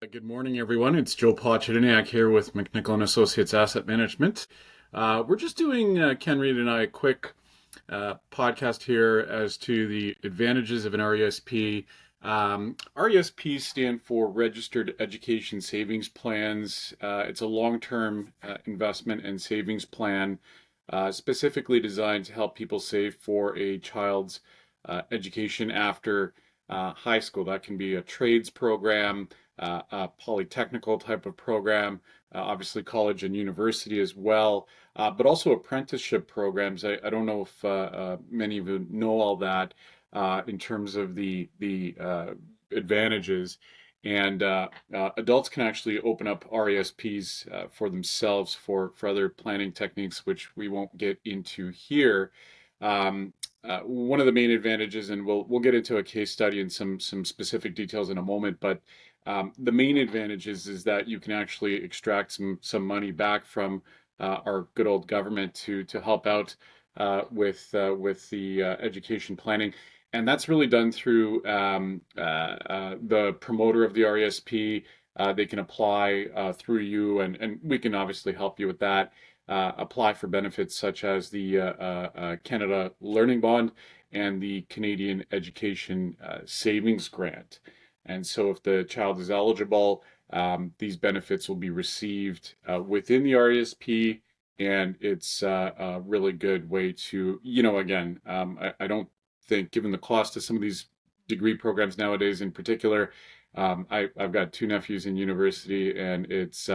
Good morning, everyone. It's Joe Pochodyniak here with McNichol and Associates Asset Management. We're just doing, Ken Reed and I, a quick podcast here as to the advantages of an RESP. RESPs stand for Registered Education Savings Plans. It's a long-term investment and savings plan specifically designed to help people save for a child's education after high school. That can be a trades program, a polytechnical type of program, obviously college and university as well, but also apprenticeship programs. I don't know if many of you know all that in terms of the advantages. And adults can actually open up RESPs for themselves for other planning techniques, which we won't get into here. One of the main advantages, and we'll get into a case study and some specific details in a moment, but the main advantage is that you can actually extract some money back from our good old government to help out with the education planning, and that's really done through the promoter of the RESP. They can apply through you, and we can obviously help you with that. Apply for benefits such as the Canada Learning Bond and the Canadian Education Savings Grant. And so if the child is eligible, these benefits will be received within the RESP, and it's a really good way to, again, I don't think, given the cost of some of these degree programs nowadays in particular, I've got two nephews in university, and it's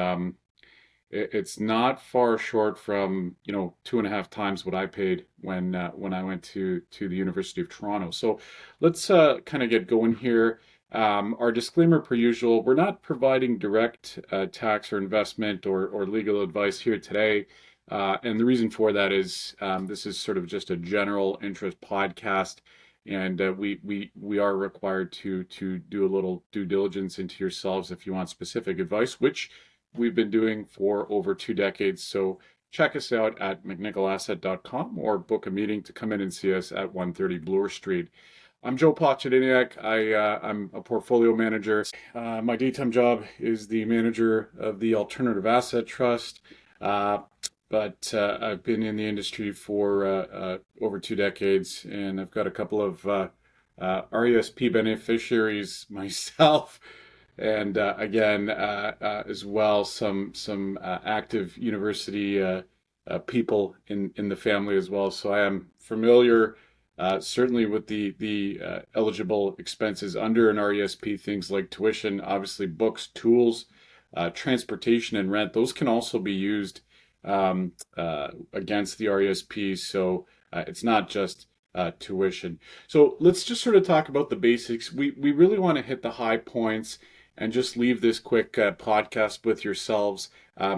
not far short from, 2.5 times what I paid when I went to the University of Toronto. So let's kind of get going here. Our disclaimer per usual, we're not providing direct tax or investment or legal advice here today. And the reason for that is this is sort of just a general interest podcast, and we are required to do a little due diligence into yourselves if you want specific advice, which we've been doing for over 2 decades. So check us out at mcnicholasset.com or book a meeting to come in and see us at 130 Bloor Street. I'm Joe Pochodyniak. I'm a portfolio manager. My daytime job is the manager of the Alternative Asset Trust, but I've been in the industry for over 2 decades, and I've got a couple of RESP beneficiaries myself, and again, as well, some active university people in the family as well. So I am familiar certainly with the eligible expenses under an RESP, things like tuition, obviously books, tools, transportation, and rent. Those can also be used against the RESP. So it's not just tuition. So let's just sort of talk about the basics. We really want to hit the high points and just leave this quick podcast with yourselves.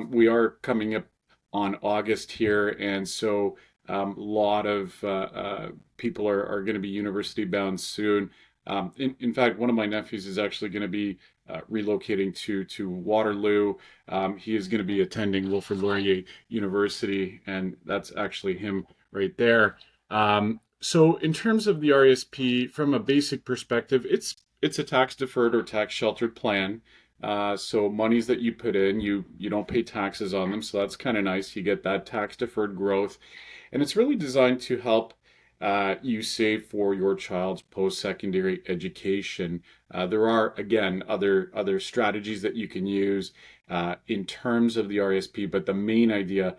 We are coming up on August here, and so a lot of people are going to be university bound soon. In fact, one of my nephews is actually going to be relocating to Waterloo. He is going to be attending Wilfrid Laurier University, and that's actually him right there. So in terms of the RESP, from a basic perspective, it's a tax deferred or tax sheltered plan. So monies that you put in, you don't pay taxes on them, so that's kind of nice. You get that tax deferred growth, and it's really designed to help you save for your child's post-secondary education. There are, again, other strategies that you can use in terms of the RESP, but the main idea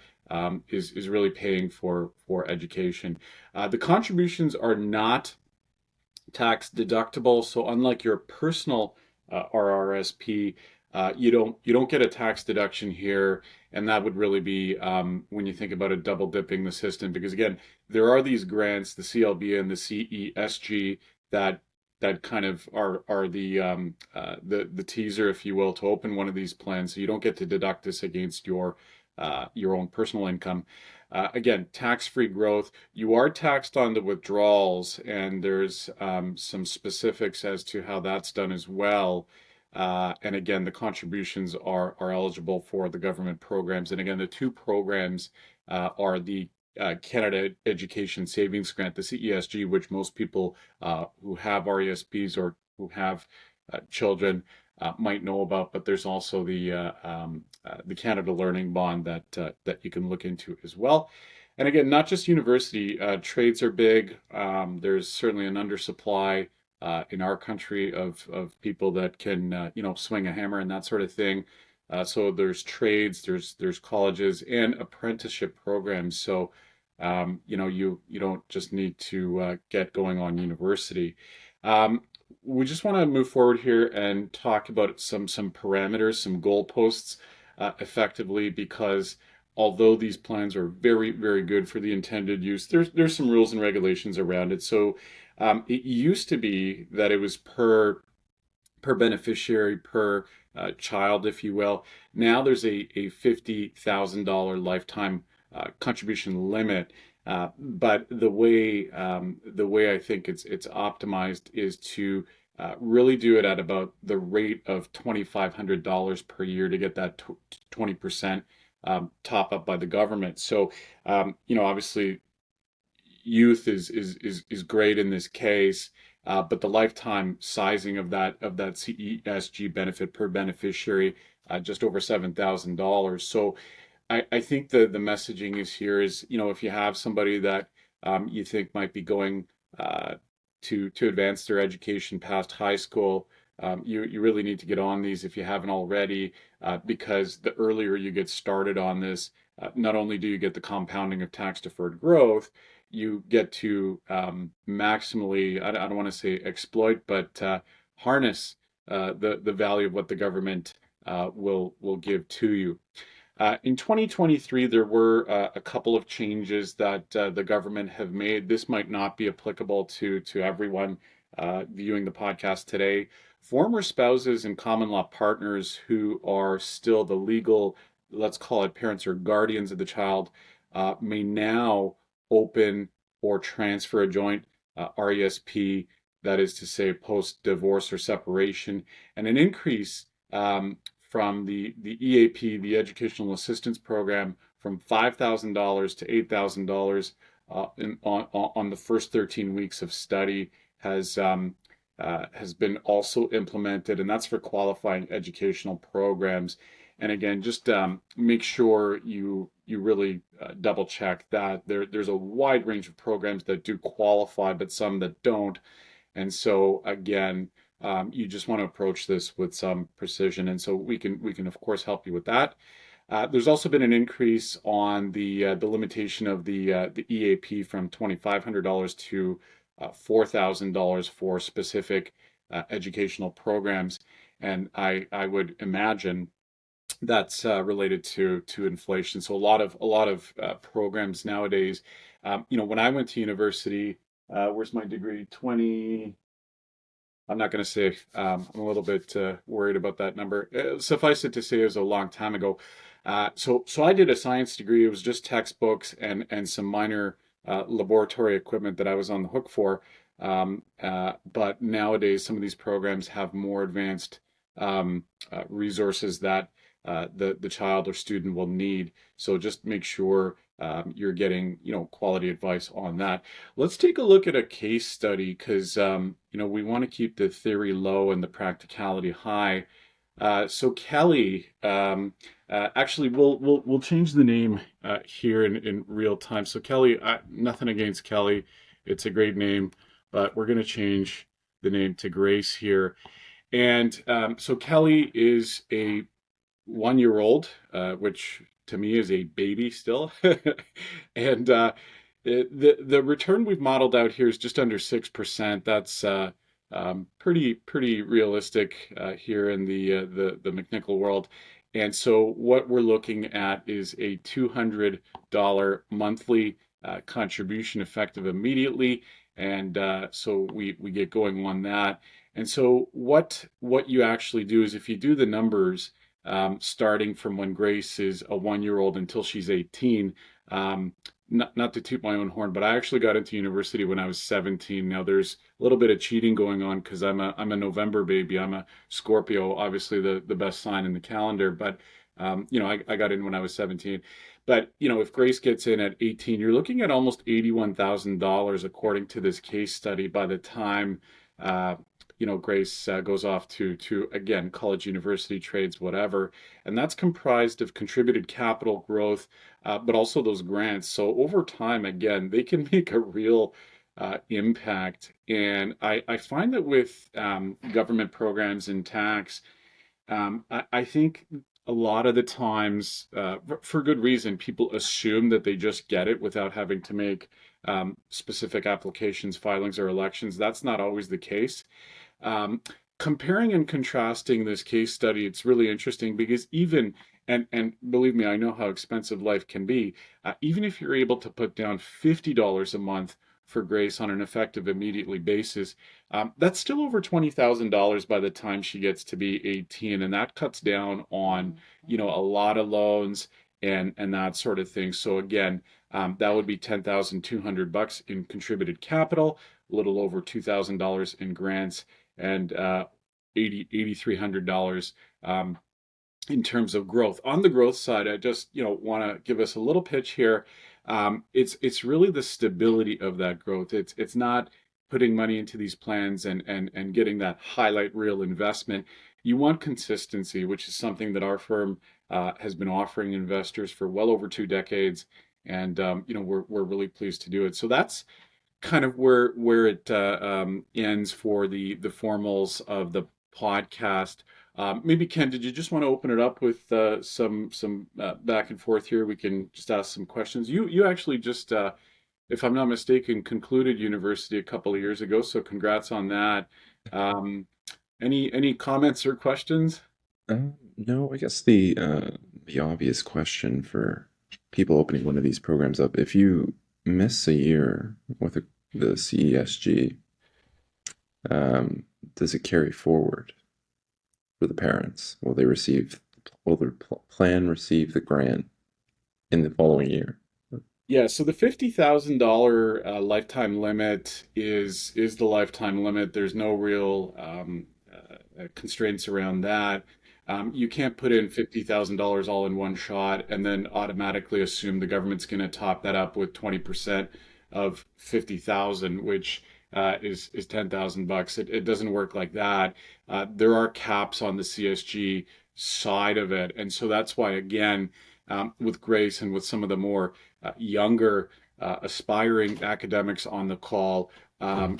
is really paying for education. The contributions are not tax deductible, so unlike your personal RRSP, you don't get a tax deduction here, and that would really be when you think about it, double dipping the system, because again, there are these grants, the CLB and the CESG, that kind of are the teaser, if you will, to open one of these plans. So you don't get to deduct this against your own personal income. Again, tax-free growth. You are taxed on the withdrawals, and there's some specifics as to how that's done as well. And again, the contributions are eligible for the government programs. And again, the two programs are the Canada Education Savings Grant, the CESG, which most people who have RESPs or who have children might know about, but there's also the Canada Learning Bond that you can look into as well. And again, not just university, trades are big. There's certainly an undersupply in our country of people that can swing a hammer and that sort of thing. So there's trades, there's colleges and apprenticeship programs. So you don't just need to get going on university. Um, we just want to move forward here and talk about some parameters, some goalposts, effectively, because although these plans are very, very good for the intended use, there's some rules and regulations around it. So it used to be that it was per beneficiary, per child, if you will. Now there's a $50,000 lifetime contribution limit. But the way I think it's optimized is to really do it at about the rate of $2,500 per year to get that 20% top up by the government. So obviously youth is great in this case, but the lifetime sizing of that CESG benefit per beneficiary, just over $7,000. So I think the messaging is here is, if you have somebody that you think might be going to advance their education past high school, you really need to get on these if you haven't already, because the earlier you get started on this, not only do you get the compounding of tax deferred growth, you get to maximally, I don't want to say exploit, but harness the value of what the government will give to you. In 2023, there were a couple of changes that the government have made. This might not be applicable to everyone viewing the podcast today. Former spouses and common law partners who are still the legal, let's call it parents or guardians of the child, may now open or transfer a joint RESP, that is to say, post divorce or separation, and an increase from the EAP, the Educational Assistance Program, from $5,000 to $8,000 on the first 13 weeks of study has been also implemented, and that's for qualifying educational programs. And again, just make sure you really double check that there's a wide range of programs that do qualify, but some that don't. And so again, you just want to approach this with some precision, and so we can of course help you with that. There's also been an increase on the limitation of the EAP from $2,500 to $4,000 for specific educational programs, and I would imagine that's related to inflation. So a lot of programs nowadays. When I went to university, where's my degree? I'm not going to say. I'm a little bit worried about that number. Suffice it to say, it was a long time ago. So I did a science degree. It was just textbooks and some minor laboratory equipment that I was on the hook for. But nowadays, some of these programs have more advanced resources that the child or student will need. So just make sure you're getting quality advice on that. Let's take a look at a case study, because we want to keep the theory low and the practicality high. So Kelly, actually, we'll change the name here in real time. So Kelly, nothing against Kelly, it's a great name, but we're going to change the name to Grace here. And so Kelly is a 1 year old, which to me is a baby still. And the return we've modeled out here is just under 6%. That's pretty realistic here in the McNichol world. And so what we're looking at is a $200 monthly contribution effective immediately. And so we get going on that. And so what you actually do is, if you do the numbers, starting from when Grace is a 1 year old until she's 18. Not to toot my own horn, but I actually got into university when I was 17. Now there's a little bit of cheating going on because I'm a November baby. I'm a Scorpio, obviously the best sign in the calendar. But I got in when I was 17. But if Grace gets in at 18, you're looking at almost $81,000 according to this case study by the time Grace goes off to again college, university, trades, whatever, and that's comprised of contributed capital growth, but also those grants. So over time, again, they can make a real impact. And I find that with government programs and tax, I think a lot of the times, for good reason, people assume that they just get it without having to make specific applications, filings, or elections. That's not always the case. Um, Comparing and contrasting this case study, it's really interesting because and believe me, I know how expensive life can be. Even if you're able to put down $50 a month for Grace on an effective immediately basis, that's still over $20,000 by the time she gets to be 18, and that cuts down on, a lot of loans and that sort of thing. So again, that would be $10,200 in contributed capital, a little over $2,000 in grants, and $8,300 in terms of growth. On the growth side, I just want to give us a little pitch here. It's really the stability of that growth. It's not putting money into these plans and getting that highlight reel investment. You want consistency, which is something that our firm has been offering investors for well over 2 decades, and we're really pleased to do it. So that's kind of where it ends for the formals of the podcast. Maybe Ken, did you just want to open it up with some back and forth here? We can just ask some questions. You actually just, if I'm not mistaken, concluded university a couple of years ago, so congrats on that. Um, any comments or questions? No, I guess the obvious question for people opening one of these programs up, if you miss a year with the CESG, does it carry forward for the parents? Will their plan receive the grant in the following year? Yeah, so the $50,000 lifetime limit is the lifetime limit. There's no real constraints around that. You can't put in $50,000 all in one shot and then automatically assume the government's going to top that up with 20% of 50,000, which is $10,000. It doesn't work like that. There are caps on the CSG side of it, and so that's why again, with Grace and with some of the more younger aspiring academics on the call,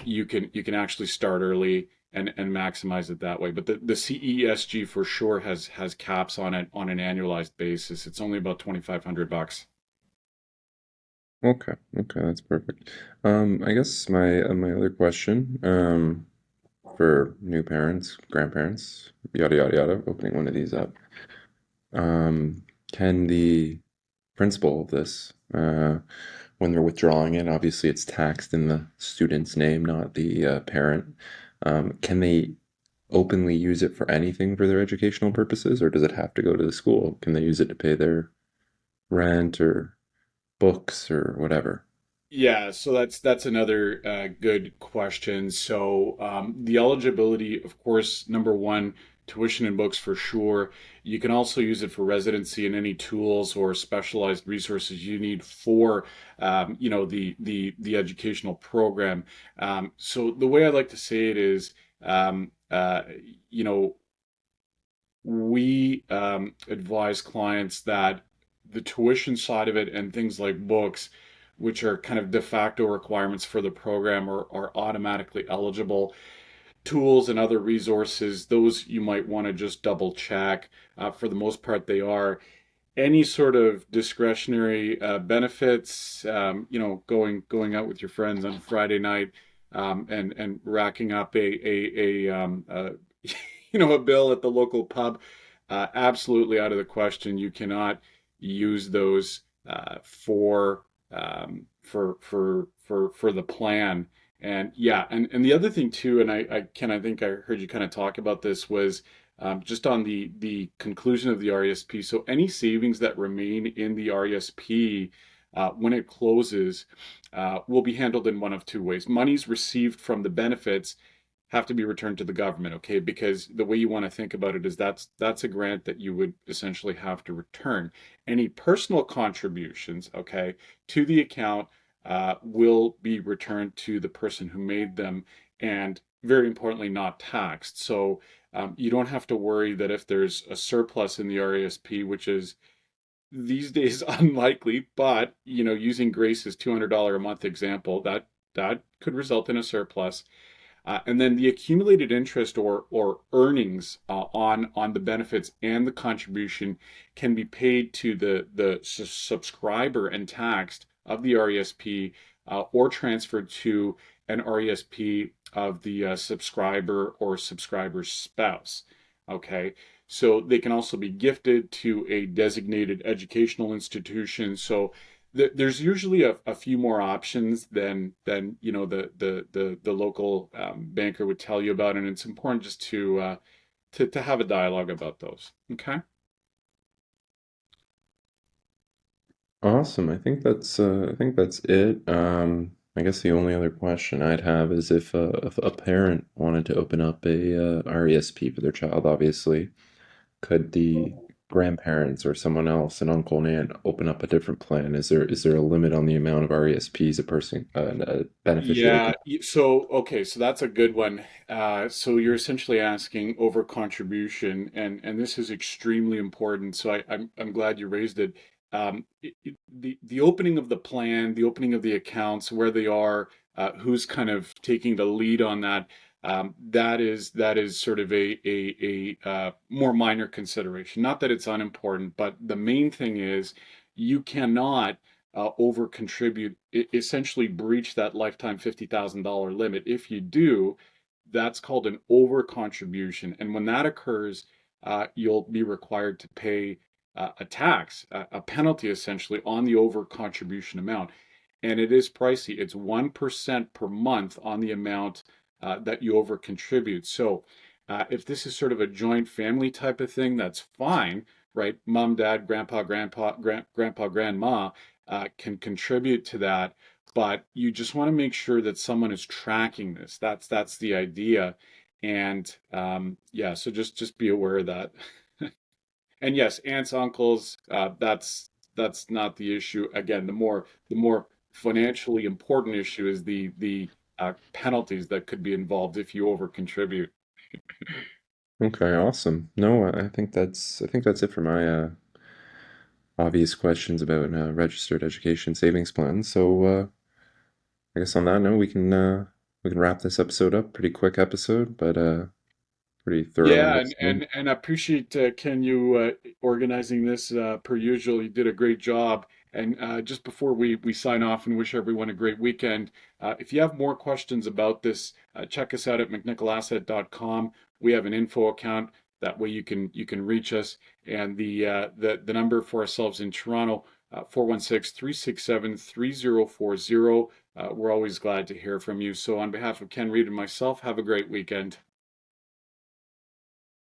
you can actually start early and maximize it that way. But the CESG for sure has caps on it on an annualized basis. It's only about $2,500. Okay, that's perfect. I guess my other question, for new parents, grandparents, yada yada yada, opening one of these up, um, can the principal of this, when they're withdrawing it, obviously it's taxed in the student's name, not the parent. Can they openly use it for anything for their educational purposes, or does it have to go to the school? Can they use it to pay their rent or books or whatever? Yeah, so that's another good question. So the eligibility, of course, number one, tuition and books for sure. You can also use it for residency and any tools or specialized resources you need for the educational program. So the way I like to say it is, um, uh, you know, we advise clients that the tuition side of it and things like books, which are kind of de facto requirements for the program, are automatically eligible. Tools and other resources, those you might want to just double check. For the most part, they are. Any sort of discretionary benefits, going out with your friends on Friday night, and racking up a bill at the local pub, absolutely out of the question. You cannot use those for the plan. And yeah, and the other thing too, and I think I heard you kind of talk about this, was just on the conclusion of the RESP. So any savings that remain in the RESP when it closes will be handled in one of two ways. Monies received from the benefits have to be returned to the government, okay? Because the way you want to think about it is that's a grant that you would essentially have to return. Any personal contributions, okay, to the account will be returned to the person who made them, and very importantly, not taxed. So you don't have to worry that if there's a surplus in the RESP, which is these days unlikely, but using Grace's $200 a month example, that could result in a surplus. And then the accumulated interest or earnings on the benefits and the contribution can be paid to the subscriber and taxed of the RESP, or transferred to an RESP of the subscriber or subscriber's spouse. Okay, so they can also be gifted to a designated educational institution. So there's usually a few more options than the local banker would tell you about, and it's important just to have a dialogue about those. Okay. Awesome. I think that's it. I guess the only other question I'd have is if a parent wanted to open up a RESP for their child, obviously, could the grandparents or someone else, an uncle and aunt, open up a different plan? Is there a limit on the amount of RESPs a beneficiary Yeah, can? so okay, so that's a good one. So you're essentially asking over contribution, and this is extremely important. So I'm glad you raised it. The opening of the plan, the opening of the accounts, where they are, who's kind of taking the lead on that. That is sort of a more minor consideration. Not that it's unimportant, but the main thing is you cannot over contribute, essentially breach that lifetime $50,000 limit. If you do, that's called an over contribution. And when that occurs, you'll be required to pay a tax, a penalty essentially on the over contribution amount. And it is pricey. It's 1% per month on the amount that you over contribute. So if this is sort of a joint family type of thing, that's fine, right? Mom, dad, grandpa, grandma can contribute to that, but you just want to make sure that someone is tracking this. That's the idea, and yeah, so just be aware of that. And yes, aunts, uncles, that's not the issue. Again, the more financially important issue is the penalties that could be involved if you over contribute. Okay, awesome. No, I think that's it for my obvious questions about registered education savings plans. So I guess on that note, we can wrap this episode up. Pretty quick episode, but pretty thorough and Yeah, and listening. and and I appreciate Ken, you organizing this per usual. You did a great job. And just before we sign off and wish everyone a great weekend, if you have more questions about this, check us out at mcnickelasset.com. We have an info account. That way you can reach us. And the number for ourselves in Toronto, 416-367-3040. We're always glad to hear from you. So on behalf of Ken Reed and myself, have a great weekend.